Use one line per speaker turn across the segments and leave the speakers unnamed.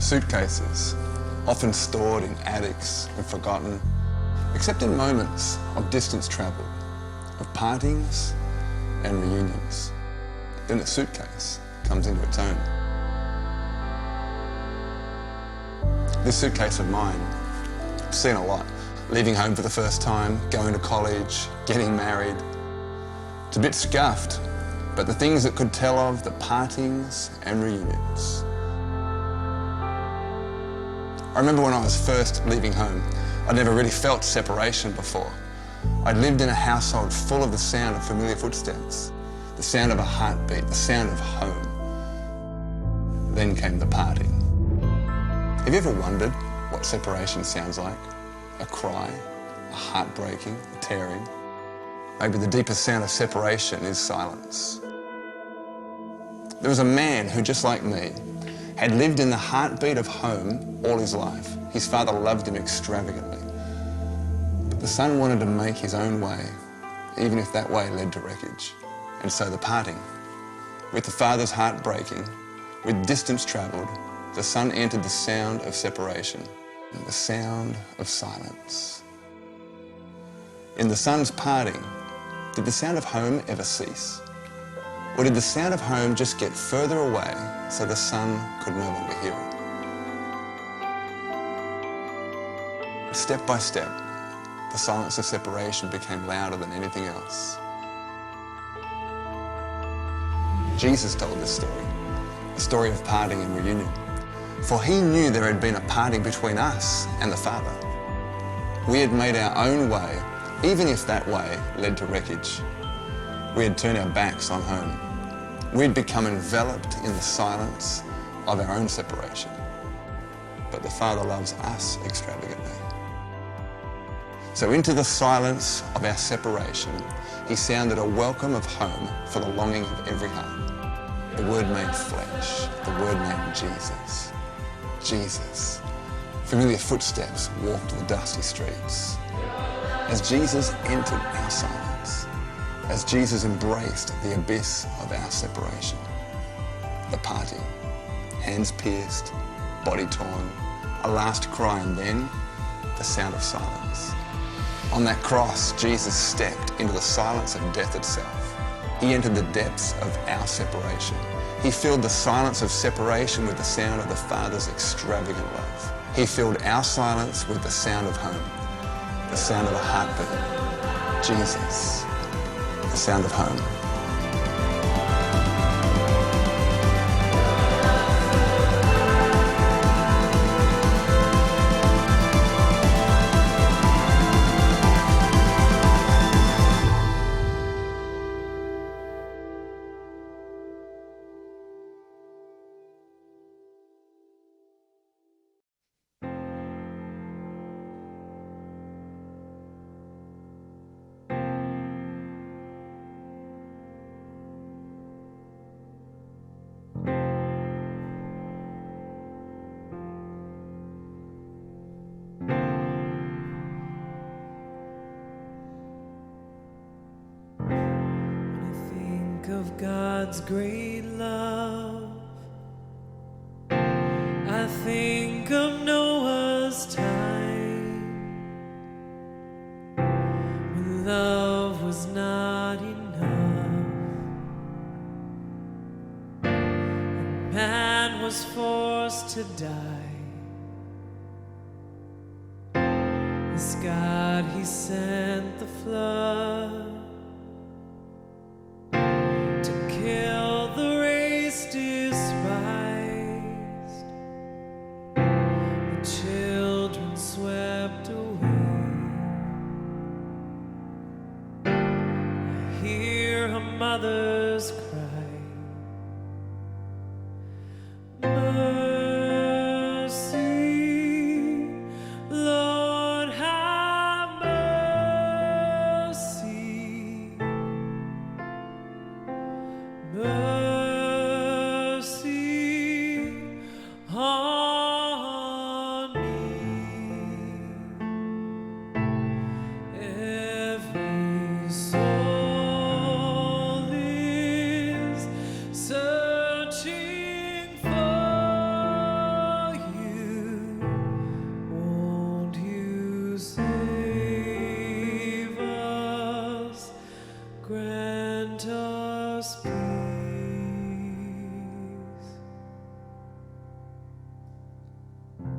Suitcases, often stored in attics and forgotten, except in moments of distance travel, of partings and reunions. Then the suitcase comes into its own. This suitcase of mine, I've seen a lot. Leaving home for the first time, going to college, getting married. It's a bit scuffed, but the things it could tell of, the partings and reunions. I remember when I was first leaving home, I'd never really felt separation before. I'd lived in a household full of the sound of familiar footsteps, the sound of a heartbeat, the sound of home. Then came the parting. Have you ever wondered what separation sounds like? A cry, a heartbreaking, a tearing. Maybe the deepest sound of separation is silence. There was a man who, just like me, had lived in the heartbeat of home all his life. His father loved him extravagantly. But the son wanted to make his own way, even if that way led to wreckage. And so the parting. With the father's heart breaking, with distance travelled, the son entered the sound of separation, the sound of silence. In the son's parting, did the sound of home ever cease? Or did the sound of home just get further away so the son could no longer hear it? Step by step, the silence of separation became louder than anything else. Jesus told this story, a story of parting and reunion. For he knew there had been a parting between us and the Father. We had made our own way, even if that way led to wreckage. We had turned our backs on home. We had become enveloped in the silence of our own separation. But the Father loves us extravagantly. So into the silence of our separation, he sounded a welcome of home for the longing of every heart. The Word made flesh, the Word named Jesus. Jesus. Familiar footsteps walked the dusty streets. As Jesus entered our silence, as Jesus embraced the abyss of our separation, the parting, hands pierced, body torn, a last cry, and then the sound of silence. On that cross, Jesus stepped into the silence of death itself. He entered the depths of our separation. He filled the silence of separation with the sound of the Father's extravagant love. He filled our silence with the sound of home, the sound of a heartbeat. Jesus, the sound of home.
Of God's great love, I think of Noah's time, when love was not enough, and man was forced to die. As God, he sent the flood kill the race despised. The children swept away. I hear her mother's cry. Mercy, Lord, have mercy. Mercy on me. Every soul in grant us peace.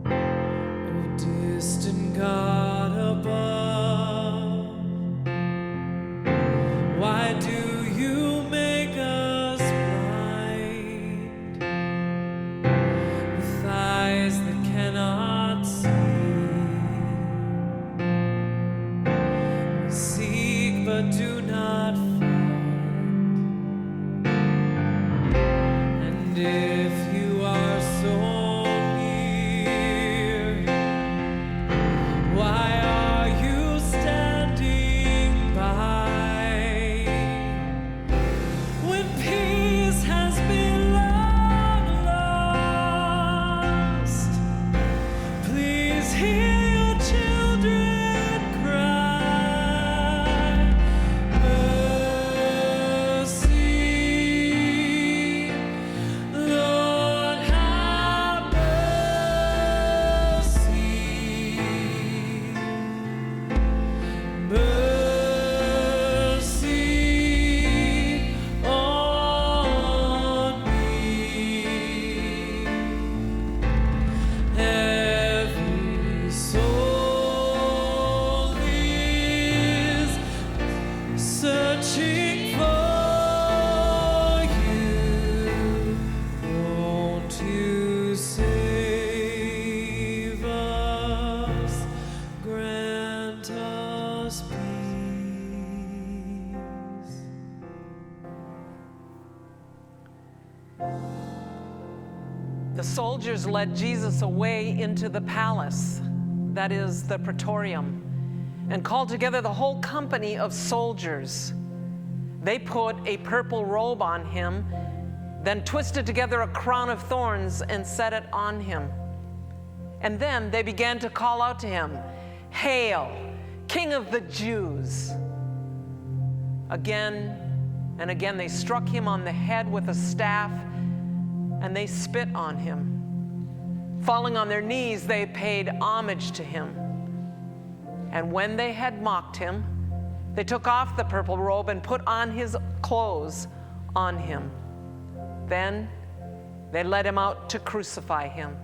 O distant God above, why do you make us blind with eyes that cannot see? We seek but do not find. And if you are so near, why are you standing by when peace has been long lost? Please hear your children cry. Mercy, Lord, have mercy. Mercy on me. Every soul is searching for you. Won't you save us? Grant us peace.
The soldiers led Jesus away into the palace, that is the praetorium, and called together the whole company of soldiers. They put a purple robe on him, then twisted together a crown of thorns and set it on him. And then they began to call out to him, "Hail, King of the Jews!" Again and again they struck him on the head with a staff, and they spit on him. Falling on their knees, they paid homage to him. And when they had mocked him, they took off the purple robe and put on his clothes on him. Then they led him out to crucify him.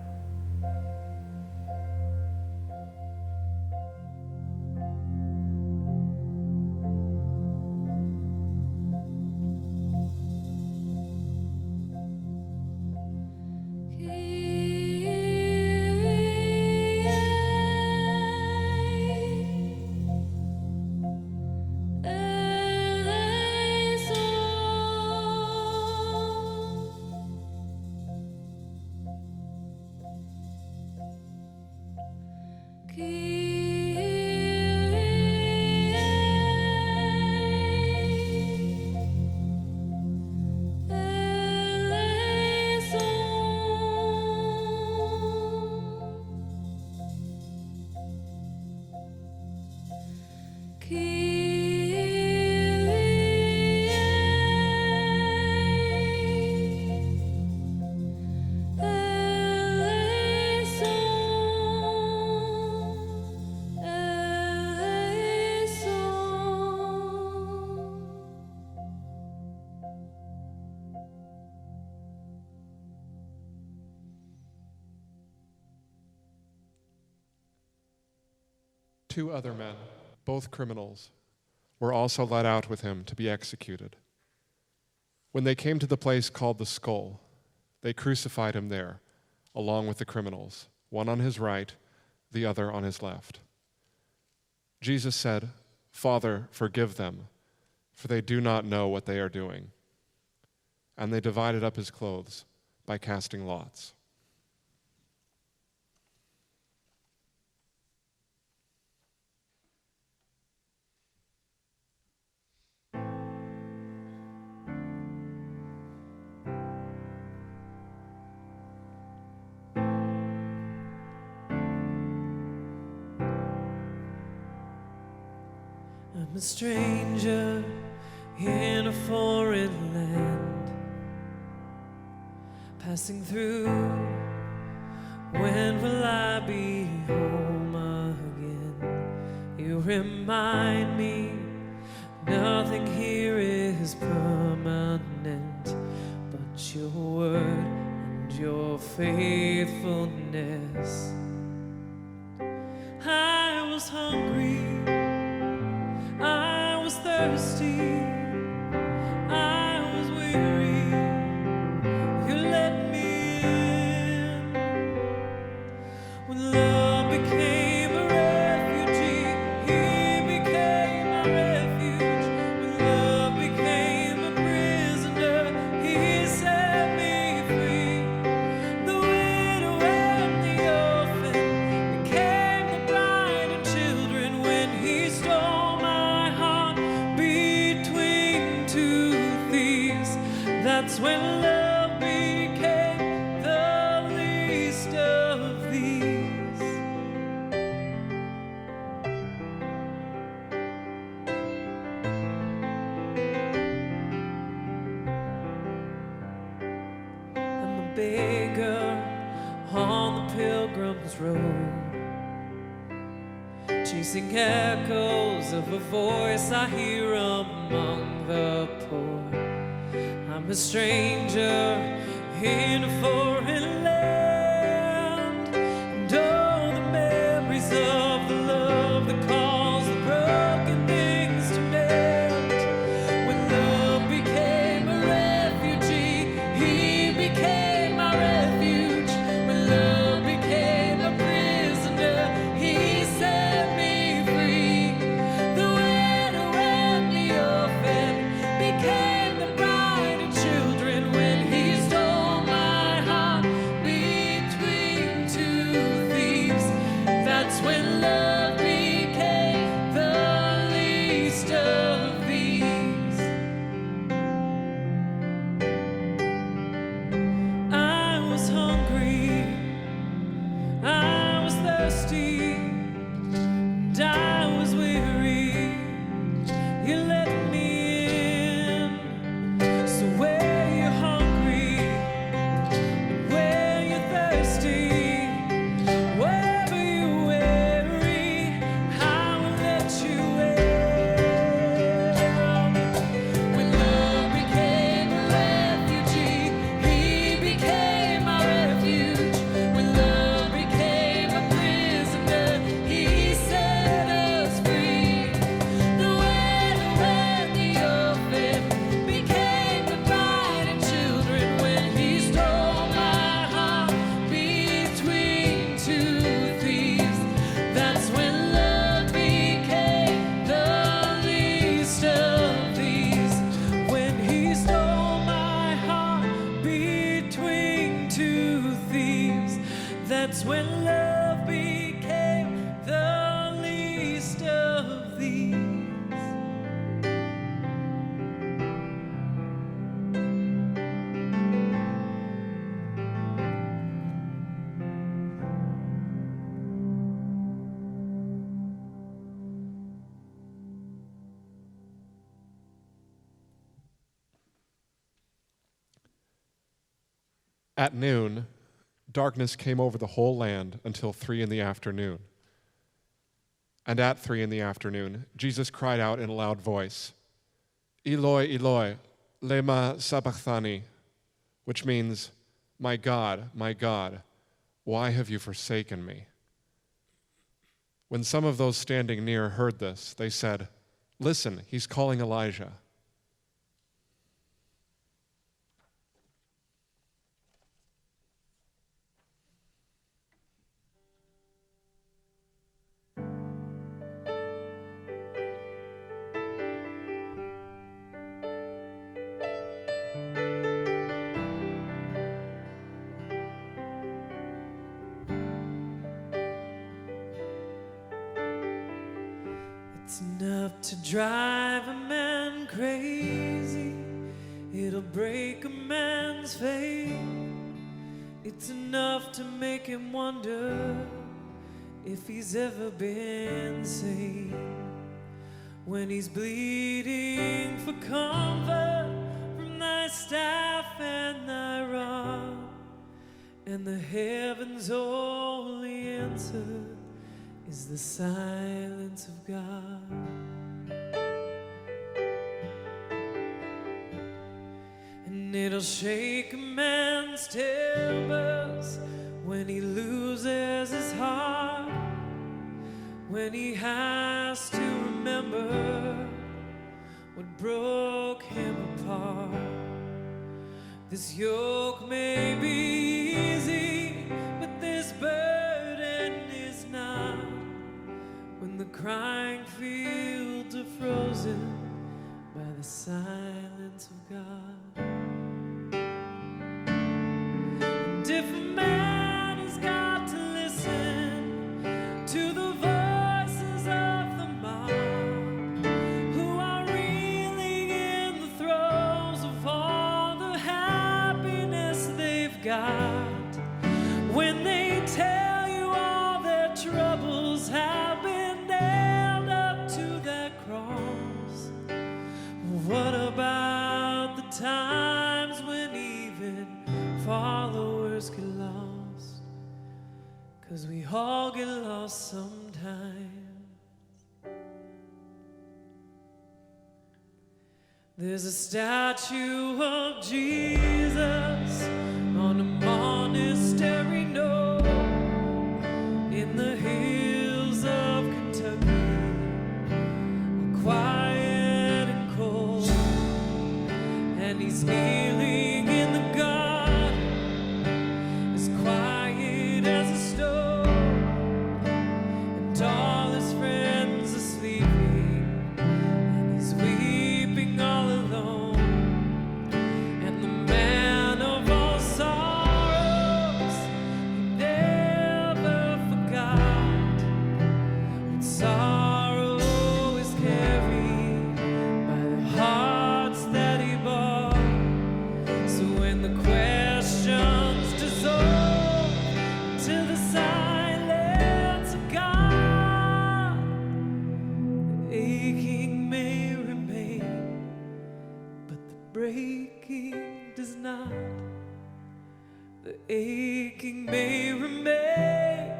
Two other men, both criminals, were also led out with him to be executed. When they came to the place called the Skull, they crucified him there, along with the criminals, one on his right, the other on his left. Jesus said, "Father, forgive them, for they do not know what they are doing." And they divided up his clothes by casting lots.
I'm a stranger in a foreign land, passing through. When will I be home again? You remind me nothing here is permanent, but your word and your faithfulness. I was hungry, I was thirsty, I was weary. You let me in. When love became a refugee, He became my refuge. When love became a prisoner, He set me free. The widow and the orphan became the bride and children when He stole my heart between two thieves. That's when love became the least of these. I'm a beggar on the pilgrim's road, chasing echoes of a voice I hear among the poor. I'm a stranger in a foreign land, and oh, the memories of the love that calls the broken things to mend. When love became a refugee, He became my refuge. When love became a prisoner, He set me free. The widow and the orphan became the bride and children when He stole my heart between two thieves. That's when love became the least of these. I was hungry, I was thirsty, and I was weary. You let me in. So where you're hungry, and where you're thirsty, wherever you're weary, I will let you in. When love became a refugee, He became my refuge. When love became a prisoner, He set us free. The widow and the orphan became the bride and children when He stole my heart between two thieves. That's when love became the least of these. When He stole my heart between two thieves. That's when love became the least of these.
At noon, darkness came over the whole land until 3 in the afternoon. And at 3 in the afternoon, Jesus cried out in a loud voice, Eloi, Eloi, lema sabachthani, which means, my God, why have you forsaken me? When some of those standing near heard this, they said, listen, he's calling Elijah.
It's enough to drive a man crazy. It'll break a man's faith. It's enough to make him wonder if he's ever been saved. When he's bleeding for comfort from thy staff and thy rod, and the heavens' only answer is the silence of God. And it'll shake a man's timbers when he loses his heart, when he has to remember what broke him apart. This yoke may be easy, but this burden is not. When the crying fields are frozen by the silence of God. And if a man has got to listen to the voices of the mob, who are reeling in the throes of all the happiness they've got, when they tell you all their troubles have been nailed up to their cross, what about the times when even followers get lost? 'Cause we all get lost sometimes. There's a statue of Jesus on a monastery knoll in the hills of Kentucky, quiet and cold, and he's kneeling in the garden, as quiet as a stone, and all his friends are sleeping, and he's weeping all alone. And the man of all sorrows, he never forgot what sorrow is carried by the hearts that he bore. So when the questions dissolve to the silence of God, the aching may remain, but the breaking does not. The aching may remain,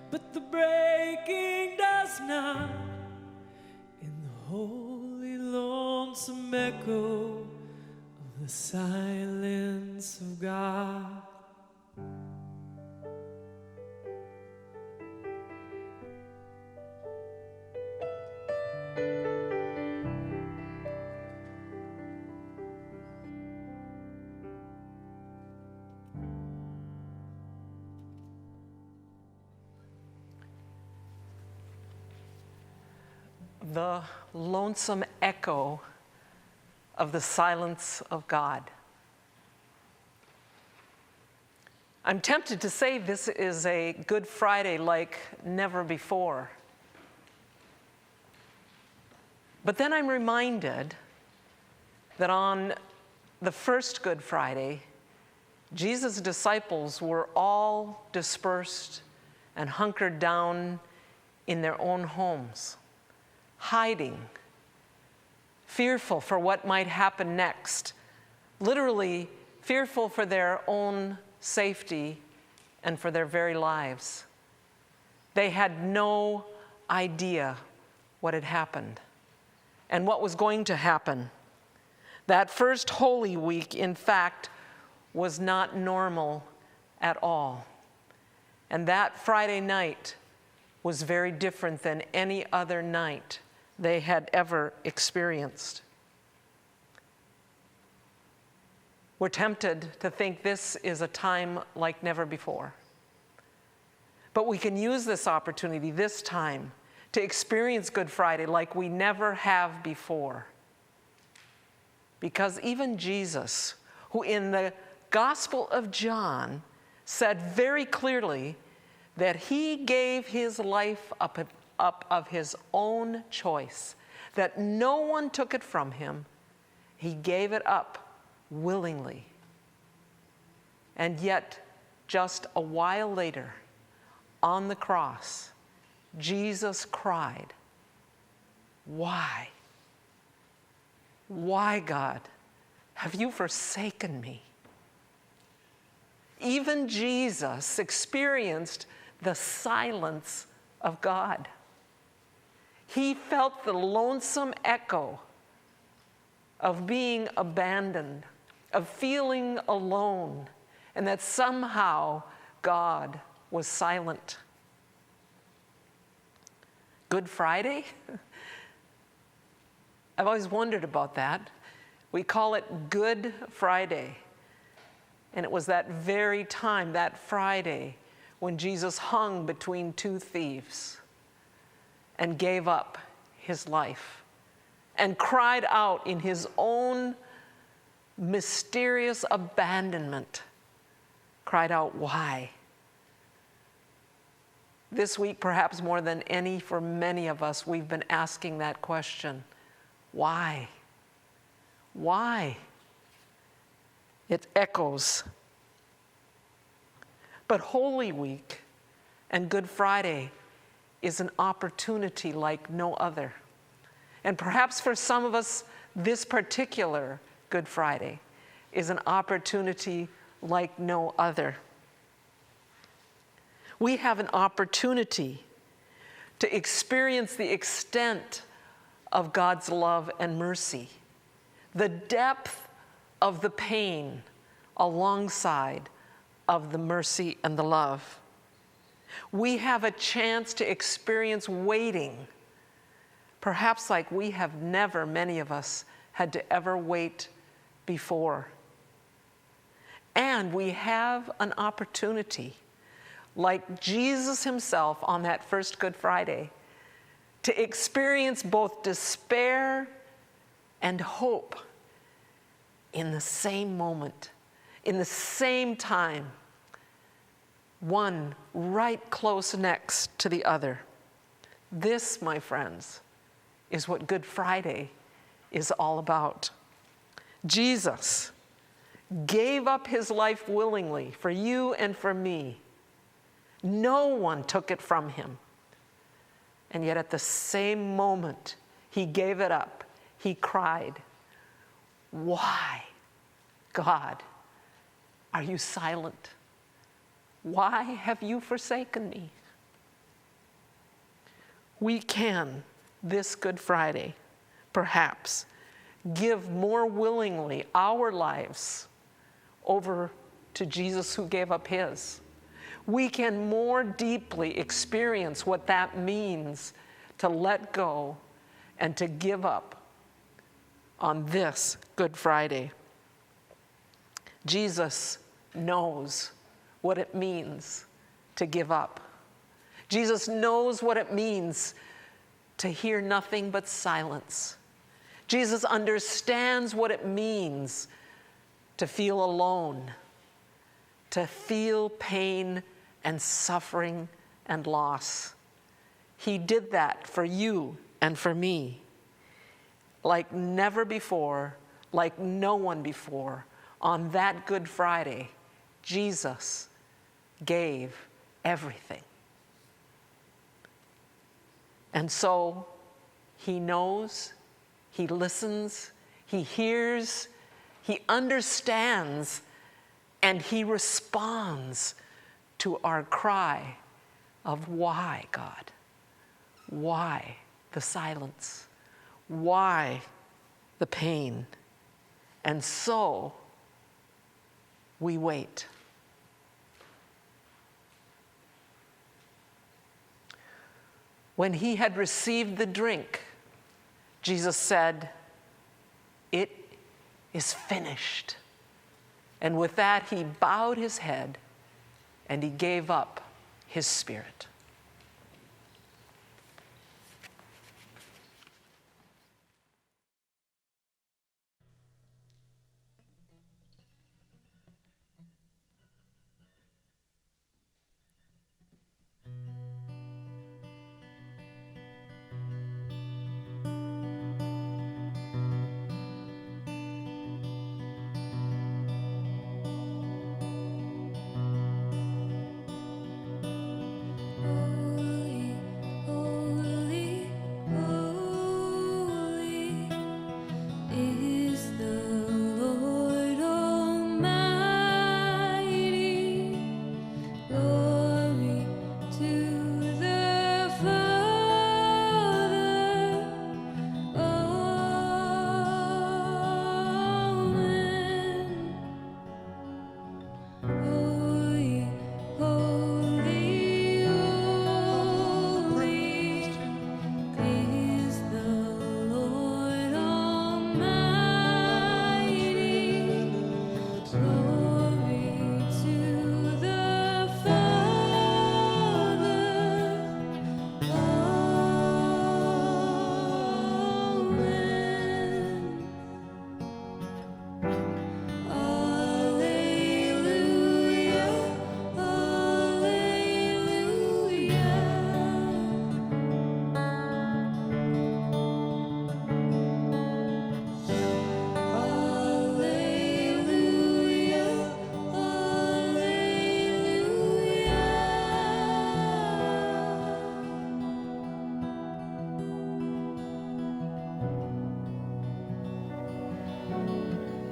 but the breaking does not. In the holy, lonesome echo of the silence of God.
The lonesome echo of the silence of God. I'm tempted to say this is a Good Friday like never before. But then I'm reminded that on the first Good Friday, Jesus' disciples were all dispersed and hunkered down in their own homes, hiding, fearful for what might happen next, literally fearful for their own safety and for their very lives. They had no idea what had happened and what was going to happen. That first Holy Week, in fact, was not normal at all. And that Friday night was very different than any other night they had ever experienced. We're tempted to think this is a time like never before. But we can use this opportunity this time to experience Good Friday like we never have before. Because even Jesus, who in the Gospel of John said very clearly that he gave his life up of his own choice, that no one took it from him, he gave it up willingly. And yet, just a while later, on the cross, Jesus cried, "Why? Why, God, have you forsaken me?" Even Jesus experienced the silence of God. He felt the lonesome echo of being abandoned, of feeling alone, and that somehow God was silent. Good Friday? I've always wondered about that. We call it Good Friday. And it was that very time, that Friday, when Jesus hung between two thieves and gave up his life and cried out in his own mysterious abandonment, cried out, "Why?" This week, perhaps more than any for many of us, we've been asking that question. Why? Why? It echoes. But Holy Week and Good Friday is an opportunity like no other. And perhaps for some of us, this particular Good Friday is an opportunity like no other. We have an opportunity to experience the extent of God's love and mercy, the depth of the pain alongside of the mercy and the love. We have a chance to experience waiting, perhaps like we have never, many of us, had to ever wait before. And we have an opportunity, like Jesus himself on that first Good Friday, to experience both despair and hope in the same moment, in the same time, one right close next to the other. This, my friends, is what Good Friday is all about. Jesus gave up his life willingly for you and for me. No one took it from him. And yet at the same moment he gave it up, he cried, "Why, God, are you silent? Why have you forsaken me?" We can, this Good Friday, perhaps, give more willingly our lives over to Jesus who gave up his. We can more deeply experience what that means to let go and to give up on this Good Friday. Jesus knows what it means to give up. Jesus knows what it means to hear nothing but silence. Jesus understands what it means to feel alone, to feel pain and suffering and loss. He did that for you and for me, like never before, like no one before. On that Good Friday, Jesus gave everything. And so he knows, he listens, he hears, he understands, and he responds to our cry of why, God? Why the silence? Why the pain? And so we wait. When he had received the drink, Jesus said, "It is finished." And with that, he bowed his head and he gave up his spirit.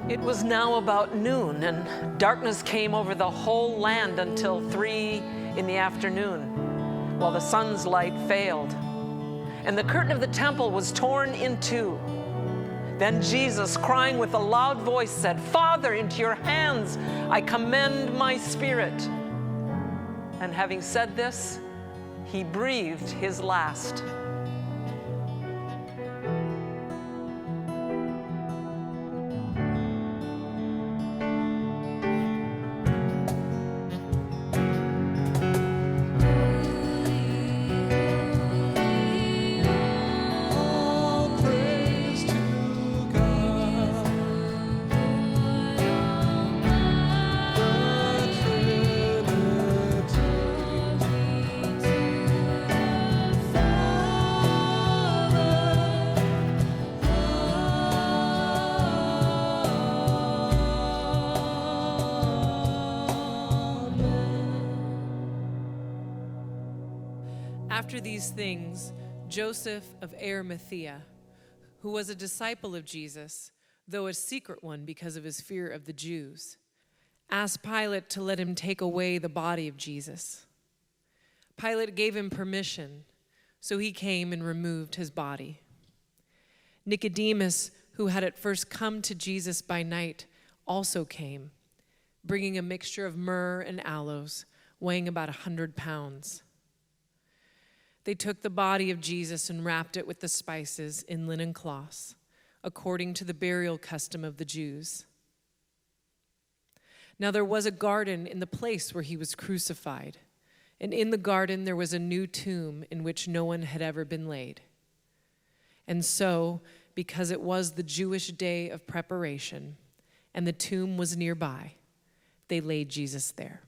It was now about noon, and darkness came over the whole land until 3 in the afternoon, while the sun's light failed. And the curtain of the temple was torn in two. Then Jesus, crying with a loud voice, said, "Father, into your hands I commend my spirit." And having said this, he breathed his last.
After these things, Joseph of Arimathea, who was a disciple of Jesus, though a secret one because of his fear of the Jews, asked Pilate to let him take away the body of Jesus. Pilate gave him permission, so he came and removed his body. Nicodemus, who had at first come to Jesus by night, also came, bringing a mixture of myrrh and aloes, weighing about 100 pounds. They took the body of Jesus and wrapped it with the spices in linen cloths, according to the burial custom of the Jews. Now there was a garden in the place where he was crucified, and in the garden there was a new tomb in which no one had ever been laid. And so, because it was the Jewish day of preparation, and the tomb was nearby, they laid Jesus there.